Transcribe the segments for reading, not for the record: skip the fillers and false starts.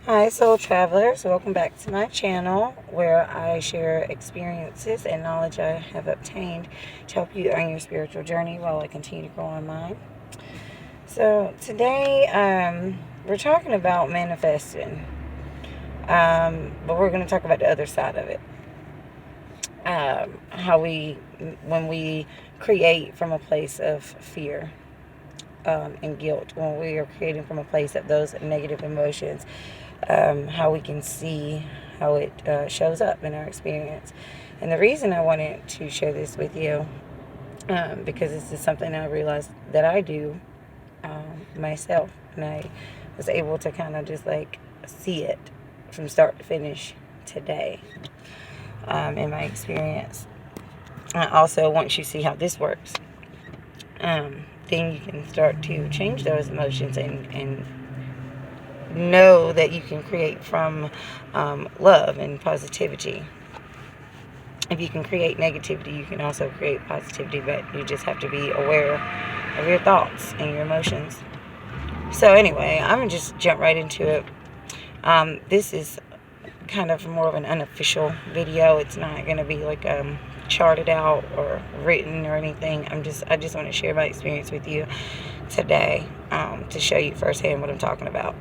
Hi, soul travelers. Welcome back to my channel where I share experiences and knowledge I have obtained to help you on your spiritual journey while I continue to grow on mine. So, today we're talking about manifesting, but we're going to talk about the other side of it. When we create from a place of fear and guilt, when we are creating from a place of those negative emotions, how we can see how it shows up in our experience. And the reason I wanted to share this with you, because this is something I realized that I do myself, and I was able to kind of just like see it from start to finish today in my experience. Also, once you see how this works, then you can start to change those emotions and know that you can create from love and positivity. If you can create negativity, you can also create positivity, but you just have to be aware of your thoughts and your emotions. So anyway, I'm going to just jump right into it. This is kind of more of an unofficial video. It's not going to be like charted out or written or anything. I just want to share my experience with you today to show you firsthand what I'm talking about.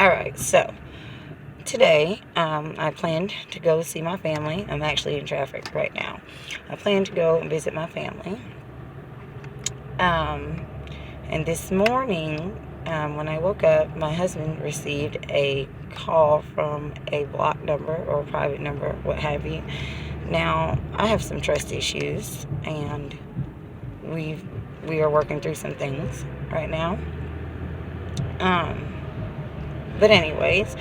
Alright, so today I planned to go see my family. I'm actually in traffic right now. I plan to go and visit my family. And this morning, when I woke up, my husband received a call from a blocked number or a private number, what have you. Now, I have some trust issues, and we are working through some things right now. But anyways,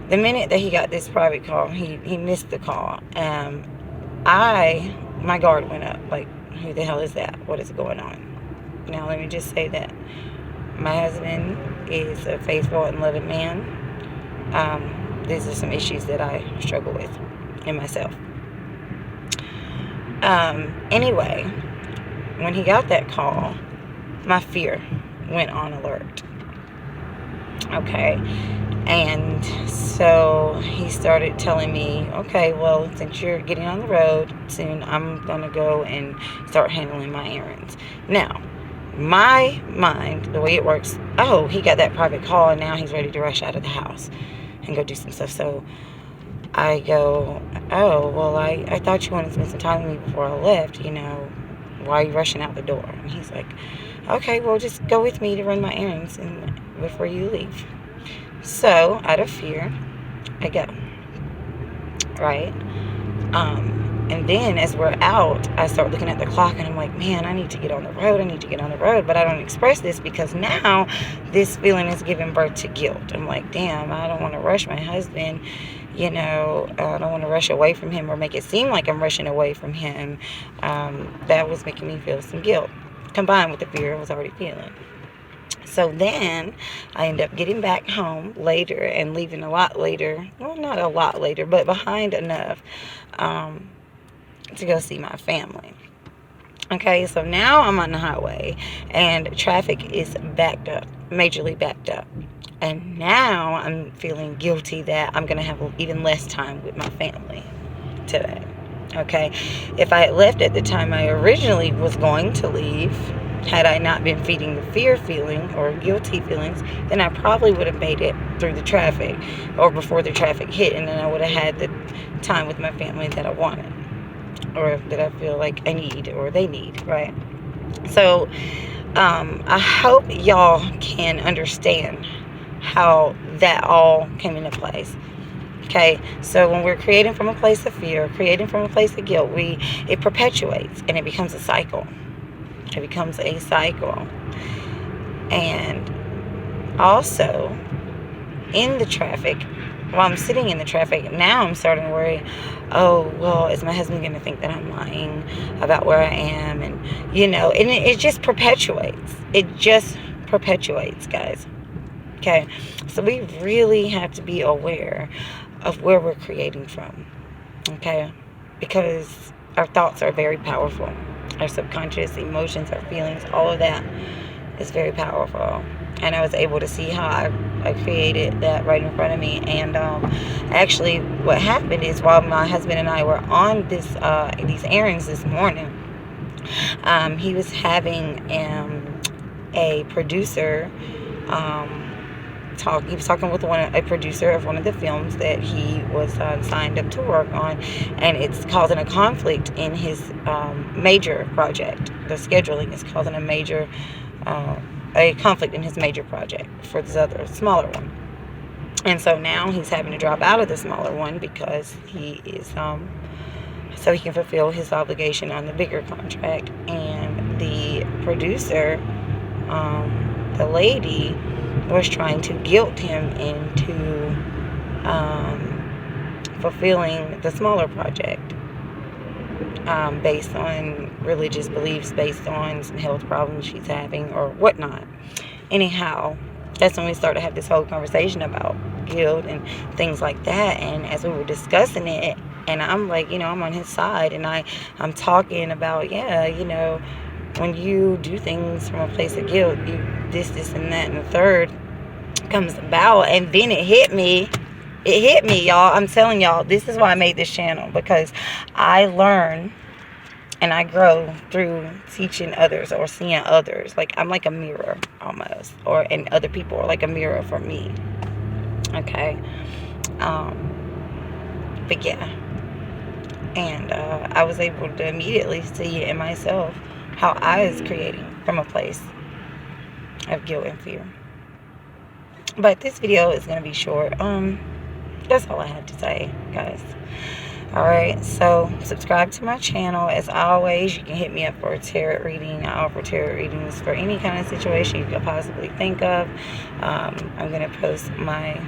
the minute that he got this private call, he missed the call. My guard went up. Like, who the hell is that? What is going on? Now, let me just say that my husband is a faithful and loving man. These are some issues that I struggle with in myself. Anyway, when he got that call, my fear went on alert. Okay, and so he started telling me, okay, well, since you're getting on the road soon, I'm going to go and start handling my errands. Now, my mind, the way it works, oh, he got that private call, and now he's ready to rush out of the house and go do some stuff. So I go, oh, well, I thought you wanted to spend some time with me before I left, why are you rushing out the door? And he's like, okay, well, just go with me to run my errands and before you leave. So, out of fear, I go. Right? And then as we're out, I start looking at the clock and I'm like, man, I need to get on the road. But I don't express this because now this feeling is giving birth to guilt. I'm like, damn, I don't want to rush my husband. I don't want to rush away from him or make it seem like I'm rushing away from him. That was making me feel some guilt, combined with the fear I was already feeling. So then I end up getting back home later and leaving a lot later. Well, not a lot later, but behind enough to go see my family. Okay, so now I'm on the highway and traffic is backed up, majorly backed up. And now I'm feeling guilty that I'm going to have even less time with my family today. Okay, if I had left at the time I originally was going to leave, had I not been feeding the fear feeling or guilty feelings, then I probably would have made it through the traffic or before the traffic hit, and then I would have had the time with my family that I wanted or that I feel like I need or they need, right? So I hope y'all can understand how that all came into place. Okay, so when we're creating from a place of fear, creating from a place of guilt, it perpetuates and it becomes a cycle. It becomes a cycle. And also, in the traffic, while I'm sitting in the traffic, now I'm starting to worry, oh, well, is my husband going to think that I'm lying about where I am? And, and it just perpetuates. It just perpetuates, guys. Okay, so we really have to be aware of where we're creating from. Okay, because our thoughts are very powerful. Our subconscious, emotions, our feelings, all of that is very powerful. And I was able to see how I created that right in front of me. And actually, what happened is while my husband and I were on these errands this morning, he was having a producer talk. He was talking with a producer of one of the films that he was signed up to work on, and it's causing a conflict in his major project. The scheduling is causing a conflict in his major project for this other smaller one. And so now he's having to drop out of the smaller one because he is so he can fulfill his obligation on the bigger contract. And the producer, the lady, was trying to guilt him into fulfilling the smaller project, based on religious beliefs, based on some health problems she's having or whatnot. Anyhow, that's when we started to have this whole conversation about guilt and things like that. And as we were discussing it, and I'm like, I'm on his side, and I'm talking about, when you do things from a place of guilt, this, and that, and the third comes about. And then it hit me, y'all. I'm telling y'all, this is why I made this channel, because I learn and I grow through teaching others or seeing others. Like, I'm like a mirror almost, and other people are like a mirror for me. Okay. But yeah. And I was able to immediately see in myself how I was creating from a place of guilt and fear. But this video is going to be short. That's all I had to say, guys. Alright, so subscribe to my channel. As always, you can hit me up for a tarot reading. I offer tarot readings for any kind of situation you could possibly think of. I'm going to post my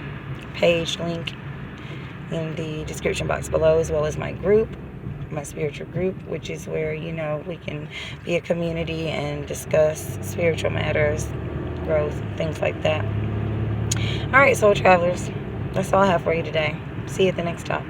page link in the description box below, as well as my group, my spiritual group, which is where, we can be a community and discuss spiritual matters, growth, things like that. Alright, soul travelers, that's all I have for you today. See you at the next stop.